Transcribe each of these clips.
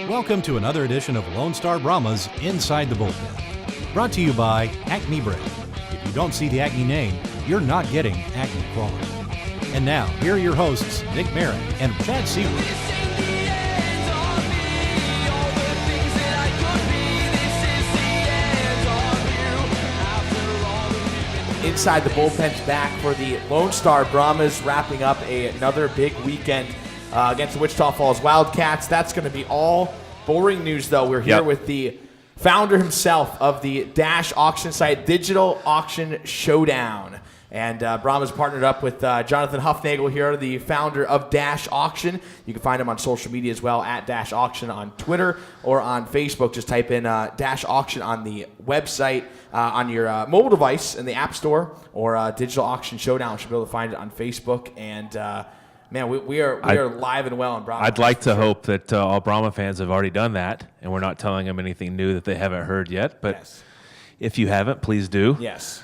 Welcome to another edition of Lone Star Brahmas Inside the Bullpen. Brought to you by Acme Bread. If you don't see the Acme name, you're not getting Acme quality. And now, here are your hosts, Nick Merritt and Chad Seaward. Inside the Bullpen's back for the Lone Star Brahmas, wrapping up another big weekend against the Wichita Falls Wildcats. That's going to be all boring news, though. We're here with the founder himself of the Dash auction site, Digital Auction Showdown. And Brahmas partnered up with Jonathan Hufnagel here, the founder of Dash Auction. You can find him on social media as well, at Dash Auction on Twitter or on Facebook. Just type in Dash Auction on the website on your mobile device in the App Store, or Digital Auction Showdown. You should be able to find it on Facebook. And man, we are live and well in Brahma. I'd like to hope that all Brahma fans have already done that, and we're not telling them anything new that they haven't heard yet. But if you haven't, please do. Yes.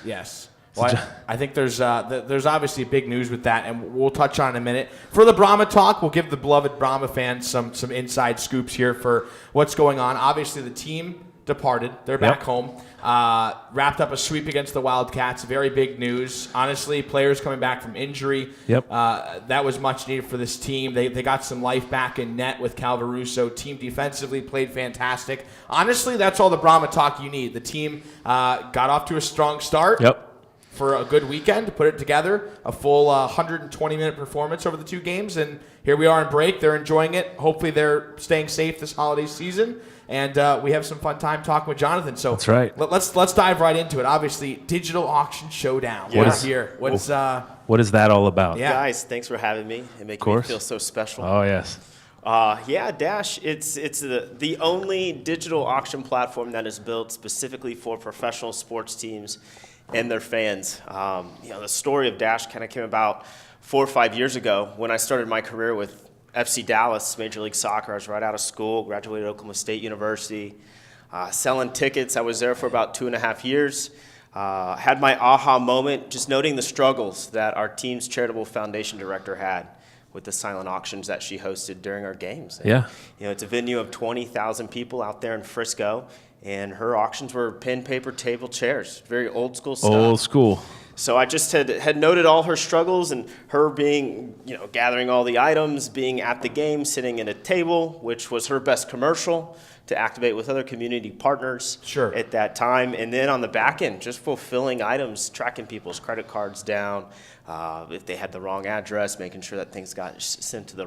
Well, I think there's obviously big news with that, and we'll touch on it in a minute. For the Brahma talk, we'll give the beloved Brahma fans some inside scoops here for what's going on. Obviously, the team departed. They're back home. Wrapped up a sweep against the Wildcats. Very big news. Honestly, players coming back from injury. That was much needed for this team. They got some life back in net with Calvaruso. Team defensively played fantastic. Honestly, that's all the Brahma talk you need. The team got off to a strong start. For a good weekend to put it together, a full 120-minute performance over the two games, and here we are in break. They're enjoying it. Hopefully they're staying safe this holiday season, and we have some fun time talking with Jonathan. So that's right. Let's dive right into it. Obviously, Digital Auction Showdown. What is here? What is that all about? Guys, thanks for having me and making me feel so special. Oh, yes. Dash, it's the only digital auction platform that is built specifically for professional sports teams and their fans. The story of Dash kind of came about 4 or 5 years ago when I started my career with FC Dallas, Major League Soccer. I was right out of school, graduated Oklahoma State University, selling tickets. I was there for about 2.5 years. Had my aha moment just noting the struggles that our team's charitable foundation director had with the silent auctions that she hosted during our games. And, it's a venue of 20,000 people out there in Frisco. And her auctions were pen, paper, table, chairs. Very old school stuff. Old school. So I just had noted all her struggles, and her being, gathering all the items, being at the game, sitting at a table, which was her best commercial to activate with other community partners at that time. And then on the back end, just fulfilling items, tracking people's credit cards down, if they had the wrong address, making sure that things got sent to the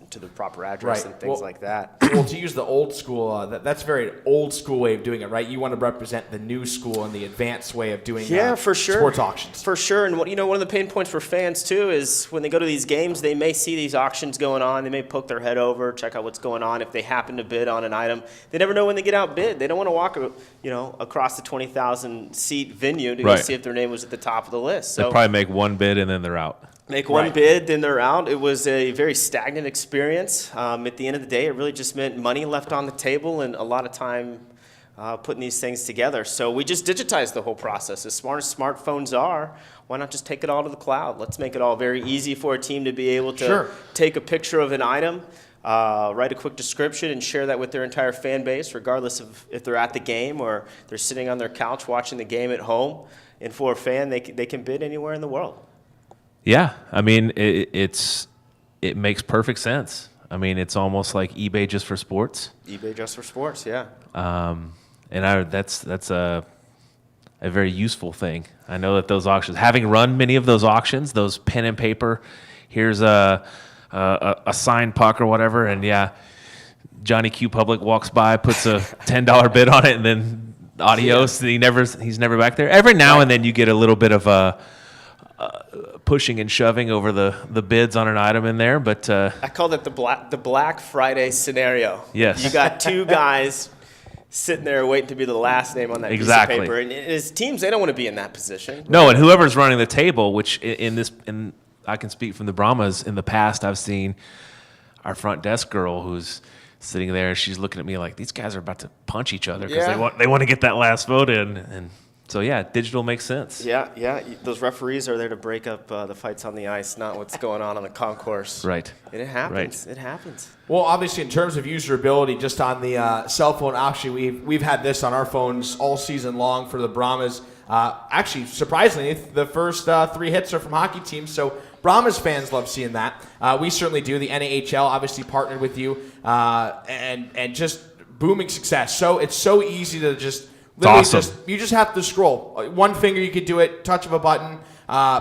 to the proper address and things like that. Well, to use the old school, that's a very old school way of doing it, right? You want to represent the new school and the advanced way of doing for sure. Sports auctions. For sure. And one of the pain points for fans too is when they go to these games, they may see these auctions going on. They may poke their head over, check out what's going on. If they happen to bid on an item, they never know when they get outbid. They don't want to walk, across the 20,000 seat venue to see if their name was at the top of the list. So they probably make one bid and then they're out. Make one bid, then they're out. It was a very stagnant experience. At the end of the day, it really just meant money left on the table and a lot of time putting these things together. So we just digitized the whole process. As smart as smartphones are, why not just take it all to the cloud? Let's make it all very easy for a team to be able to take a picture of an item, write a quick description, and share that with their entire fan base, regardless of if they're at the game or they're sitting on their couch watching the game at home. And for a fan, they can bid anywhere in the world. Yeah, I mean, it makes perfect sense. I mean, it's almost like eBay just for sports. eBay just for sports, yeah. That's a very useful thing. I know that those auctions, having run many of those auctions, those pen and paper, here's a signed puck or whatever, and Johnny Q Public walks by, puts a $10 bid on it, and then adios. And he's never back there. Every now and then you get a little bit of pushing and shoving over the bids on an item in there, but I call that the Black Friday scenario. Yes, you got two guys sitting there waiting to be the last name on that piece of paper, and his teams, they don't want to be in that position. No, and whoever's running the table, which in I can speak from the Brahmas. In the past, I've seen our front desk girl who's sitting there. She's looking at me like these guys are about to punch each other because they want to get that last vote in, and So, yeah, digital makes sense. Yeah. Those referees are there to break up the fights on the ice, not what's going on the concourse. Right. And it happens. Right. It happens. Well, obviously, in terms of usability, just on the cell phone option, we've had this on our phones all season long for the Brahmas. Actually, surprisingly, the first 3 hits are from hockey teams, so Brahmas fans love seeing that. We certainly do. The NAHL obviously partnered with you, and just booming success. So it's so easy to just literally awesome. you just have to scroll. One finger, you could do it, touch of a button,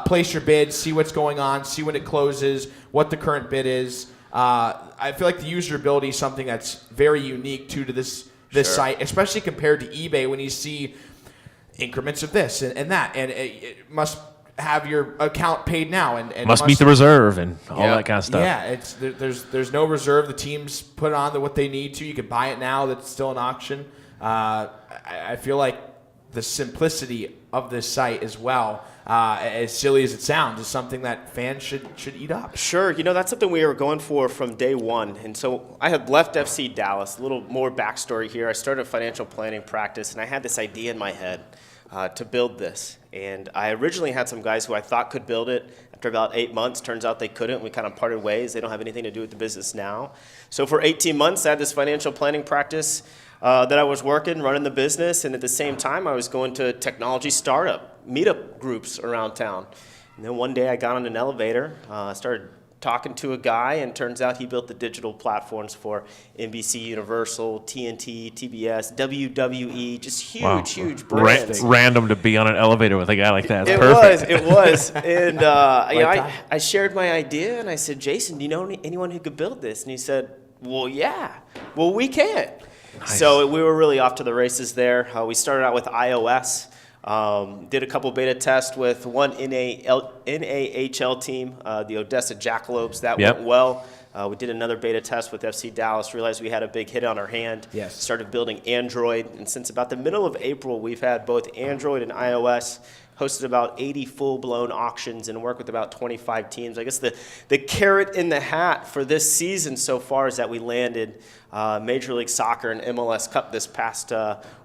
place your bid, see what's going on, see when it closes, what the current bid is. I feel like the usability is something that's very unique to this site, especially compared to eBay when you see increments of this and that, and it must have your account paid now and must meet the reserve and all that kind of stuff. Yeah, there's no reserve. The teams put on what they need to. You can buy it now. That's still an auction. I feel like the simplicity of this site as well, as silly as it sounds, is something that fans should eat up. Sure. That's something we were going for from day one. And so I had left FC Dallas. A little more backstory here. I started a financial planning practice, and I had this idea in my head to build this. And I originally had some guys who I thought could build it. After about 8 months, turns out they couldn't. We kind of parted ways. They don't have anything to do with the business now. So for 18 months, I had this financial planning practice that I was running the business, and at the same time, I was going to technology startup meetup groups around town. And then one day I got on an elevator, started talking to a guy, and turns out he built the digital platforms for NBC Universal, TNT, TBS, WWE, just huge brands. Random to be on an elevator with a guy like that. It's perfect. It was. And I shared my idea, and I said, Jason, do you know anyone who could build this? And he said, well, yeah. Well, we can. Nice. So we were really off to the races there. We started out with iOS, did a couple beta tests with one NAHL team, the Odessa Jackalopes. That went well. We did another beta test with FC Dallas, realized we had a big hit on our hand. Yes. Started building Android, and since about the middle of April, we've had both Android and iOS, hosted about 80 full-blown auctions and worked with about 25 teams. I guess the carrot in the hat for this season so far is that we landed Major League Soccer and MLS Cup this past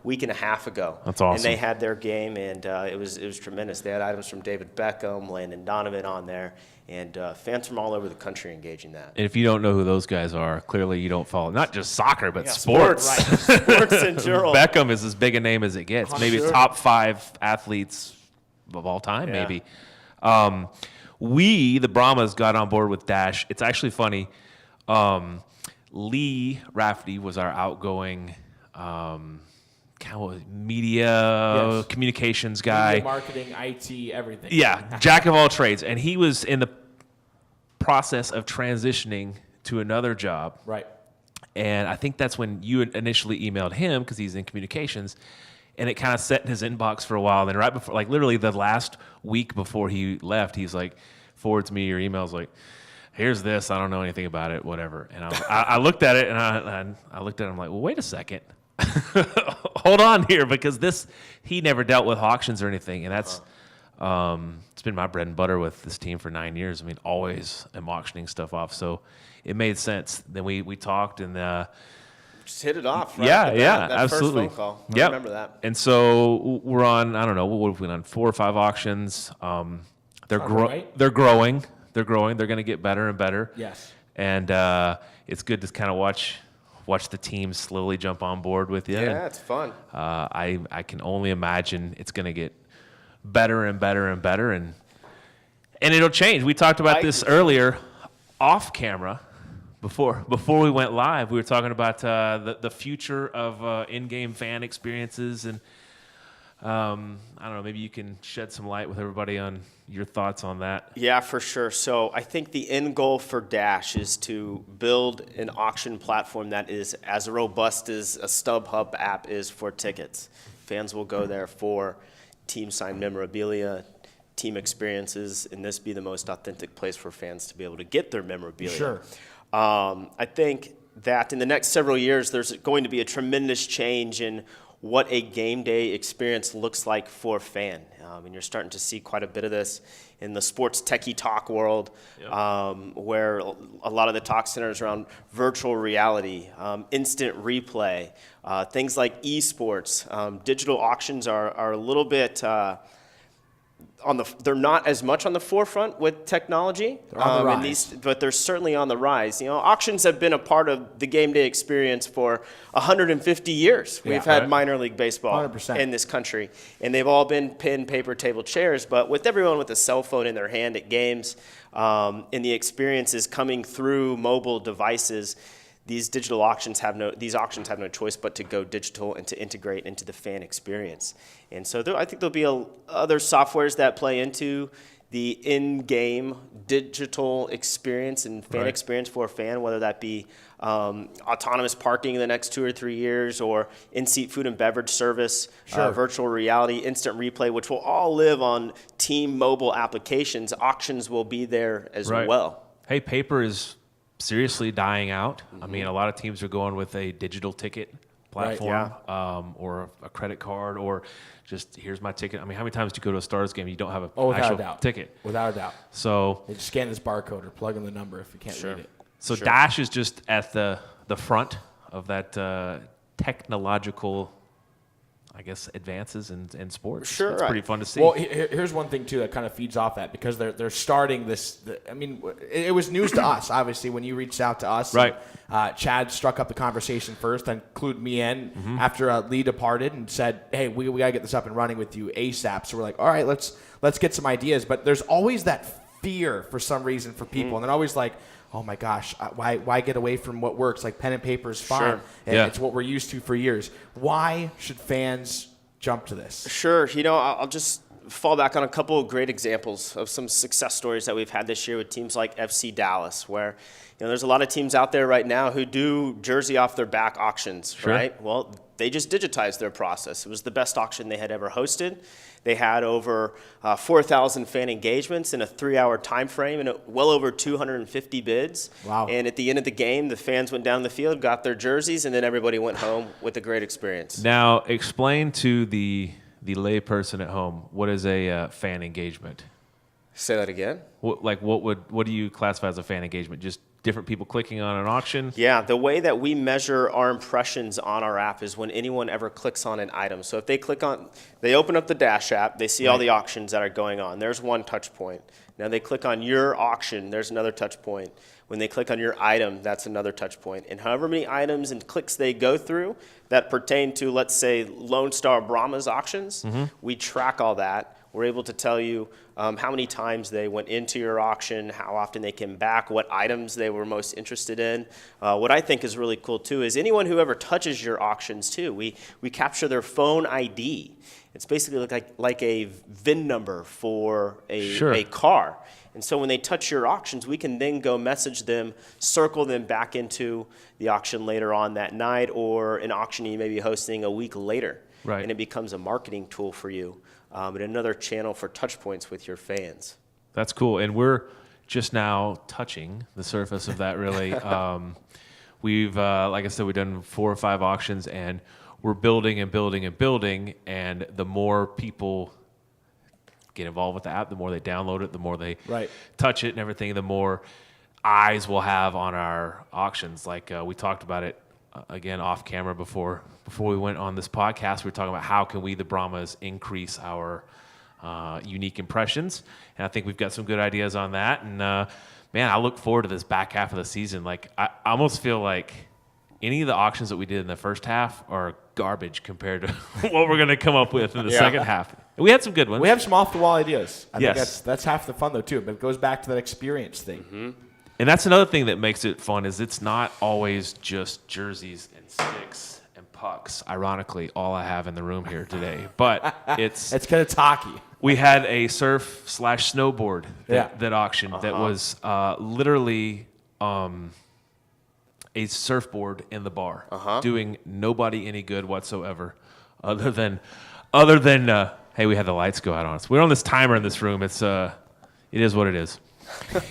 week and a half ago. That's awesome. And they had their game, and it was tremendous. They had items from David Beckham, Landon Donovan on there, and fans from all over the country engaging that. And if you don't know who those guys are, clearly you don't follow not just soccer, but sports. Right. Sports in general. Beckham is as big a name as it gets. Maybe top 5 athletes of all time, maybe. We, the Brahmas, got on board with Dash. It's actually funny. Lee Rafferty was our outgoing media communications guy. Media, marketing, IT, everything. Yeah, jack of all trades. And he was in the process of transitioning to another job. Right. And I think that's when you initially emailed him because he's in communications. And it kind of sat in his inbox for a while. And then right before, like literally the last week before he left, he's like, forwards me your emails like, here's this. I don't know anything about it, whatever. And I looked at it, and I looked at it, I'm like, well, wait a second. Hold on here, because he never dealt with auctions or anything. And that's it's been my bread and butter with this team for 9 years. I mean, always am auctioning stuff off. So it made sense. Then we talked, and just hit it off. Right? Yeah, that absolutely. First phone call. I remember that. And so we're on, I don't know, what have we done? 4 or 5 auctions. They're growing. They're growing. They're going to get better and better. Yes. And it's good to kind of watch the team slowly jump on board with you. Yeah, it's fun. I can only imagine it's going to get better and better and better, and it'll change. We talked about this earlier off camera. Before we went live, we were talking about the future of in-game fan experiences, and I don't know, maybe you can shed some light with everybody on your thoughts on that. Yeah, for sure. So I think the end goal for Dash is to build an auction platform that is as robust as a StubHub app is for tickets. Fans will go there for team-signed memorabilia, team experiences, and this be the most authentic place for fans to be able to get their memorabilia. Sure. I think that in the next several years, there's going to be a tremendous change in what a game day experience looks like for a fan. And you're starting to see quite a bit of this in the sports techie talk world, where a lot of the talk centers around virtual reality, instant replay, things like esports. Digital auctions are a little bit they're not as much on the forefront with technology, They're on the rise. but they're certainly on the rise. Auctions have been a part of the game day experience for 150 years. We've had minor league baseball 100%. in this country, and they've all been pen, paper, table, chairs. But with everyone with a cell phone in their hand at games, and the experiences coming through mobile devices, these auctions have no choice but to go digital and to integrate into the fan experience. And so I think there'll be other softwares that play into the in-game digital experience and fan experience for a fan, whether that be autonomous parking in the next 2 or 3 years, or in-seat food and beverage service, virtual reality, instant replay, which will all live on team mobile applications. Auctions will be there as well. Hey, paper is seriously dying out. I mean, a lot of teams are going with a digital ticket platform, or a credit card, or just here's my ticket. I mean, how many times do you go to a Stars game and you don't have an actual ticket? Without a doubt. So they just scan this barcode or plug in the number if you can't read it. So Dash is just at the front of that technological, I guess, advances in sports. Sure, it's pretty fun to see. Well, here's one thing too that kind of feeds off that, because they're starting this. I mean, it was news to us, obviously, when you reached out to us. Right. And, Chad struck up the conversation first, and clued me in after Lee departed and said, "Hey, we gotta get this up and running with you ASAP." So we're like, "All right, let's get some ideas." But there's always that fear for some reason for people, and they're always like, "Oh my gosh, why get away from what works? Like pen and paper is fine, and it's what we're used to for years. Why should fans jump to this?" Sure. I'll just fall back on a couple of great examples of some success stories that we've had this year with teams like FC Dallas, where there's a lot of teams out there right now who do jersey off their back auctions, right? Well, they just digitized their process. It was the best auction they had ever hosted. They had over 4,000 fan engagements in a 3-hour time frame and well over 250 bids. Wow. And at the end of the game, the fans went down the field, got their jerseys, and then everybody went home with a great experience. Now, explain to the layperson at home, what is a fan engagement? Say that again? What do you classify as a fan engagement? Just different people clicking on an auction? Yeah, the way that we measure our impressions on our app is when anyone ever clicks on an item. So if they open up the Dash app, they see all the auctions that are going on. There's one touch point. Now they click on your auction, there's another touch point. When they click on your item, that's another touch point. And however many items and clicks they go through that pertain to, let's say, Lone Star Brahmas auctions, we track all that. We're able to tell you how many times they went into your auction, how often they came back, what items they were most interested in. What I think is really cool, too, is anyone who ever touches your auctions, too, we capture their phone ID. It's basically like a VIN number for a car. And so when they touch your auctions, we can then go message them, circle them back into the auction later on that night, or an auction you may be hosting a week later. Right. And it becomes a marketing tool for you. And another channel for touch points with your fans. That's cool. And we're just now touching the surface of that, really. We've, like I said, we've done 4 or 5 auctions, and we're building and building and building. And the more people get involved with the app, the more they download it, the more they touch it and everything, the more eyes we'll have on our auctions. Like we talked about it, again, off camera before we went on this podcast. We were talking about how can we, the Brahmas, increase our unique impressions. And I think we've got some good ideas on that. And, man, I look forward to this back half of the season. Like, I almost feel like any of the auctions that we did in the first half are garbage compared to what we're going to come up with in the second half. We had some good ones. We have some off-the-wall ideas. I think that's half the fun, though, too. But it goes back to that experience thing. And that's another thing that makes it fun, is it's not always just jerseys and sticks and pucks. Ironically, all I have in the room here today. But it's kind of talky. We had a surf/snowboard that auctioned that was literally a surfboard in the bar, doing nobody any good whatsoever, other than hey, we had the lights go out on us. We're on this timer in this room. It is what it is.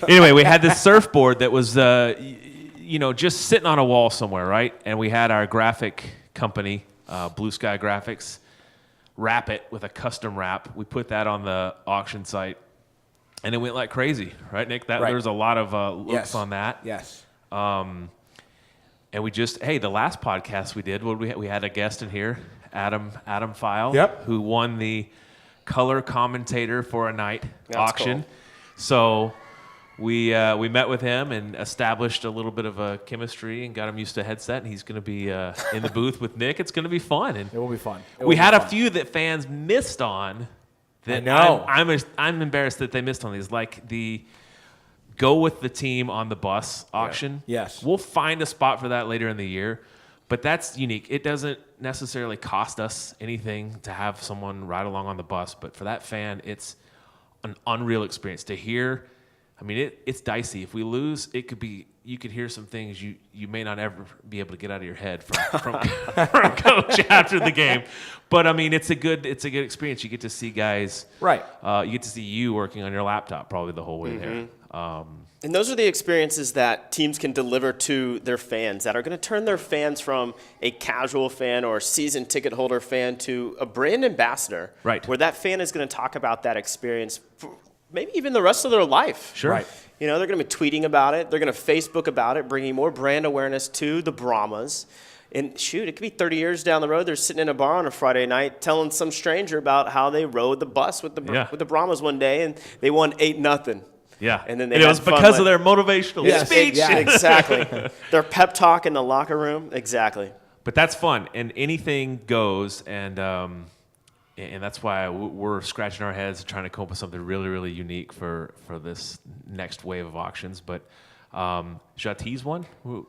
Anyway, we had this surfboard that was just sitting on a wall somewhere, right? And we had our graphic company Blue Sky Graphics, wrap it with a custom wrap. We put that on the auction site, and it went like crazy, right, Nick? There's a lot of looks on that. Yes. And we the last podcast we did, we had a guest in here, Adam File, who won the color commentator for a night auction. Cool. So we met with him and established a little bit of a chemistry and got him used to a headset, and he's going to be in the booth with Nick. It's going to be fun. And it will be fun. We had a few that fans missed on. That I know. I'm embarrassed that they missed on these, like the go with the team on the bus auction. Yeah. Yes. We'll find a spot for that later in the year, but that's unique. It doesn't necessarily cost us anything to have someone ride along on the bus, but for that fan, it's an unreal experience to hear. I mean, it's dicey. If we lose, you could hear some things you may not ever be able to get out of your head from coach after the game. But I mean, it's a good experience. You get to see guys. Right. You get to see you working on your laptop probably the whole way there. And those are the experiences that teams can deliver to their fans that are going to turn their fans from a casual fan or a season ticket holder fan to a brand ambassador. Right. Where that fan is going to talk about that experience for maybe even the rest of their life. Sure. Right. You know, they're going to be tweeting about it. They're going to Facebook about it, bringing more brand awareness to the Brahmas. And shoot, it could be 30 years down the road. They're sitting in a bar on a Friday night telling some stranger about how they rode the bus with the Brahmas one day and they won 8-0. Yeah. And then it was because of their motivational speech. Yeah, exactly. Their pep talk in the locker room. Exactly. But that's fun, and anything goes, and that's why we're scratching our heads trying to come up with something really, really unique for this next wave of auctions. But should I tease one for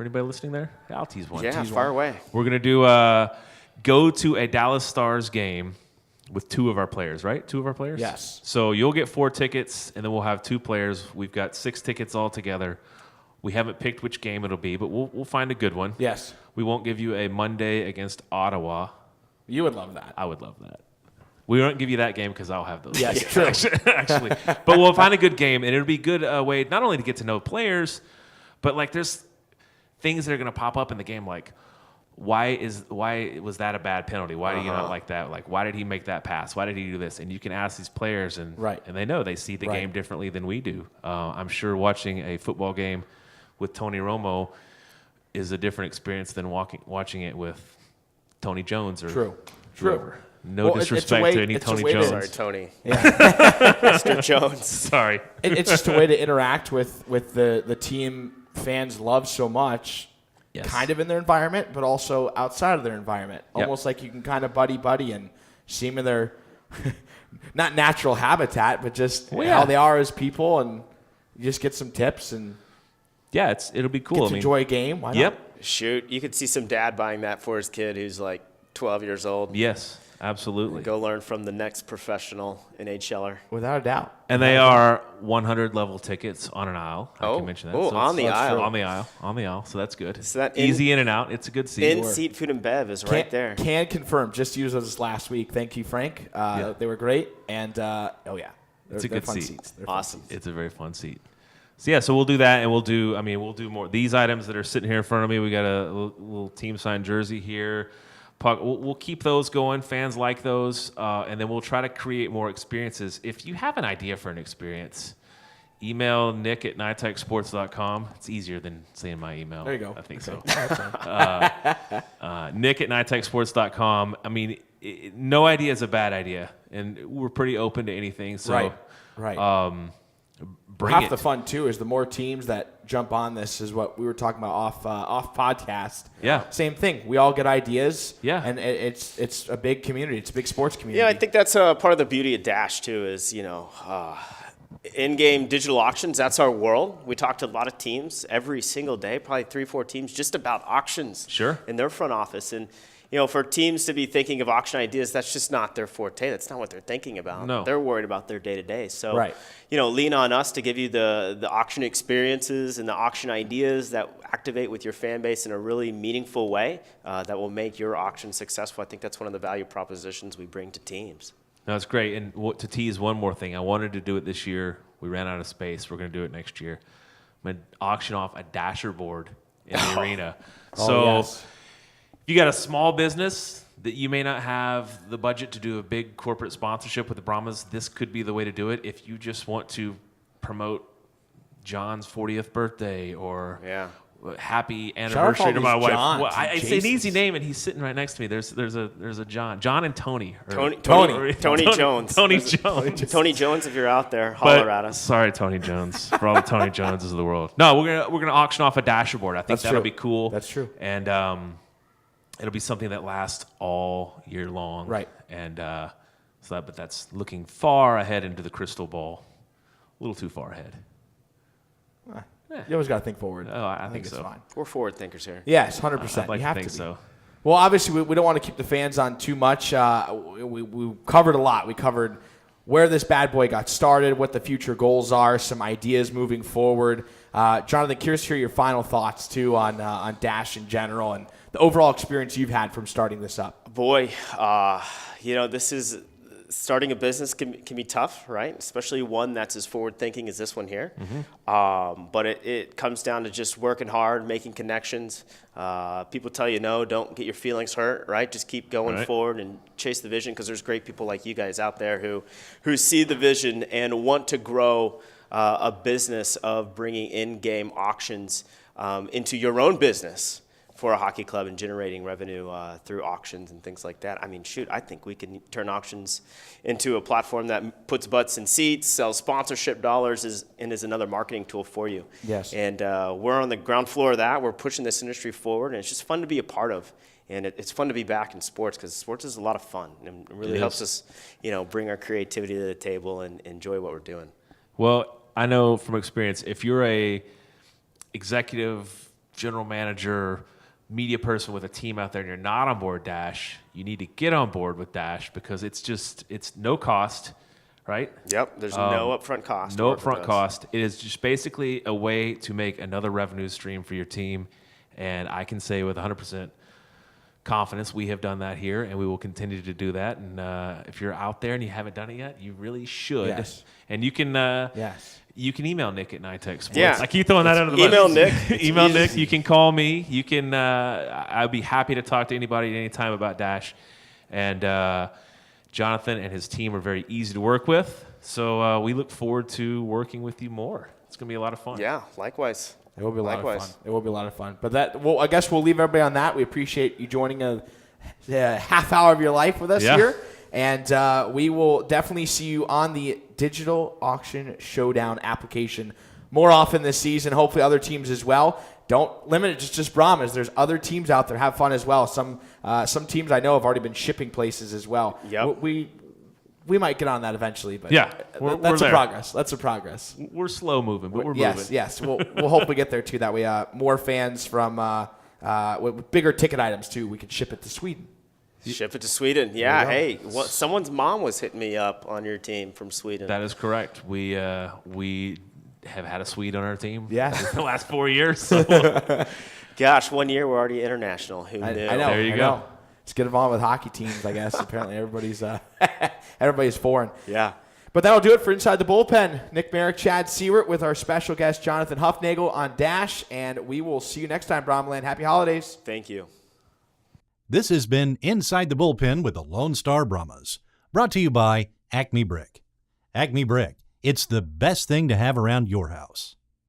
anybody listening there? Yeah, I'll tease one. Yeah, far away. We're going to do go to a Dallas Stars game with 2 of our players, right? 2 of our players? Yes. So you'll get 4 tickets, and then we'll have 2 players. We've got 6 tickets all together. We haven't picked which game it'll be, but we'll find a good one. Yes. We won't give you a Monday against Ottawa. You would love that. I would love that. We won't give you that game because I'll have those. Yes, tickets, true. actually. But we'll find a good game, and it'll be a good way not only to get to know players, but like there's things that are going to pop up in the game, like why was that a bad penalty? Why do you not like that? Like, why did he make that pass? Why did he do this? And you can ask these players, and they know they see the game differently than we do. I'm sure watching a football game with Tony Romo is a different experience than watching it with Tony Jones or whoever. No disrespect to any Tony Jones. Sorry, Tony. Mr. Jones. Sorry. It's just a way to interact with the team fans love so much. Yes. Kind of in their environment, but also outside of their environment. Almost like you can kind of buddy and see them in their not natural habitat, but just how they are as people, and you just get some tips and it'll be cool. Get to enjoy a game. Why not? Shoot, you could see some dad buying that for his kid who's like 12 years old. Yes, absolutely. Go learn from the next professional NHLer. Without a doubt. And they are 100 level tickets on an aisle. I can mention that. On the aisle. On the aisle. So that's good. So that easy in and out. It's a good seat. In-seat food and bev is right there. Can confirm. Just used those last week. Thank you, Frank. They were great. And, it's a good fun seat. Seats. Awesome. It's a very fun seat. So we'll do that, and we'll do more. These items that are sitting here in front of me, we got a little team signed jersey here. Puck. We'll keep those going. Fans like those, and then we'll try to create more experiences. If you have an idea for an experience, email nick@nitechsports.com. It's easier than saying my email. There you go. I think so. Nick@nitechsports.com. I mean, no idea is a bad idea, and we're pretty open to anything. So, right. Half the fun too is the more teams that jump on this is what we were talking about off podcast. Yeah. Same thing. We all get ideas. Yeah. And it's a big community. It's a big sports community. Yeah, I think that's part of the beauty of Dash too. Is in-game digital auctions. That's our world. We talk to a lot of teams every single day, probably 3-4 teams, just about auctions. Sure. In their front office. And for teams to be thinking of auction ideas, that's just not their forte. That's not what they're thinking about. No. They're worried about their day-to-day. So, lean on us to give you the auction experiences and the auction ideas that activate with your fan base in a really meaningful way that will make your auction successful. I think that's one of the value propositions we bring to teams. That's great. And to tease one more thing, I wanted to do it this year. We ran out of space. We're going to do it next year. I'm going to auction off a dasher board in the arena. So If you got a small business that you may not have the budget to do a big corporate sponsorship with the Brahmas, this could be the way to do it. If you just want to promote John's 40th birthday or happy anniversary to my wife. Well, it's an easy name, and he's sitting right next to me. There's a John and Tony. Tony Jones. Tony Jones. Tony Jones, if you're out there, holler at us. Sorry, Tony Jones, for all the Tony Joneses of the world. No, we're gonna auction off a dashboard. I think that'll be cool. That's true. And it'll be something that lasts all year long. Right. And but that's looking far ahead into the crystal ball. A little too far ahead. You always got to think forward. Oh, I think it's so. fine. We're forward thinkers here. Yes, 100%. I'd like you have to think be. so. Well, obviously, we don't want to keep the fans on too much. We covered a lot. We covered where this bad boy got started, what the future goals are, some ideas moving forward. Jonathan, curious to hear your final thoughts, too, on Dash in general and the overall experience you've had from starting this up. Boy, this is starting a business can be tough, right? Especially one that's as forward thinking as this one here. But it comes down to just working hard, making connections. People tell you no, don't get your feelings hurt, right? Just keep going forward and chase the vision, because there's great people like you guys out there who see the vision and want to grow a business of bringing in-game auctions into your own business for a hockey club and generating revenue through auctions and things like that. I mean, shoot, I think we can turn auctions into a platform that puts butts in seats, sells sponsorship dollars, and is another marketing tool for you. Yes. And we're on the ground floor of that. We're pushing this industry forward, and it's just fun to be a part of. And it's fun to be back in sports, because sports is a lot of fun and it really helps us, bring our creativity to the table and enjoy what we're doing. Well, I know from experience, if you're a executive, general manager, media person with a team out there and you're not on board Dash, you need to get on board with Dash, because it's no cost, right? Yep, there's no upfront cost. No upfront cost. It is just basically a way to make another revenue stream for your team, and I can say with 100% confidence we have done that here, and we will continue to do that. And if you're out there and you haven't done it yet, you really should. Yes. And you can you can email Nick at NiTech Sports. Yeah. I keep throwing that under the bus. Email Nick. Email Nick. You can call me. You can. I'd be happy to talk to anybody at any time about Dash. And Jonathan and his team are very easy to work with. So we look forward to working with you more. It's going to be a lot of fun. Yeah, likewise. It will be a lot of fun. It will be a lot of fun. But I guess we'll leave everybody on that. We appreciate you joining a half hour of your life with us here. And we will definitely see you on the Digital Auction Showdown application more often this season, hopefully other teams as well. Don't limit it to just Brahmas. There's other teams out there. Have fun as well. Some teams I know have already been shipping places as well. Yep. We might get on that eventually, but we're that's there. a progress. That's a progress. We're slow moving, but we're moving. Yes. We'll hope we get there too. That way, more fans from with bigger ticket items too. We could ship it to Sweden. Ship it to Sweden. Yeah. Hey, someone's mom was hitting me up on your team from Sweden. That is correct. We have had a Swede on our team. Yes. The last 4 years. So. Gosh, 1 year we're already international. Who knew? I know. There you go. Let's get involved with hockey teams, I guess. Apparently everybody's foreign. Yeah. But that'll do it for Inside the Bullpen. Nick Merrick, Chad Seward with our special guest Jonathan Hufnagel on Dash, and we will see you next time, Brahmaland. Happy holidays. Thank you. This has been Inside the Bullpen with the Lone Star Brahmas, brought to you by Acme Brick. Acme Brick, it's the best thing to have around your house.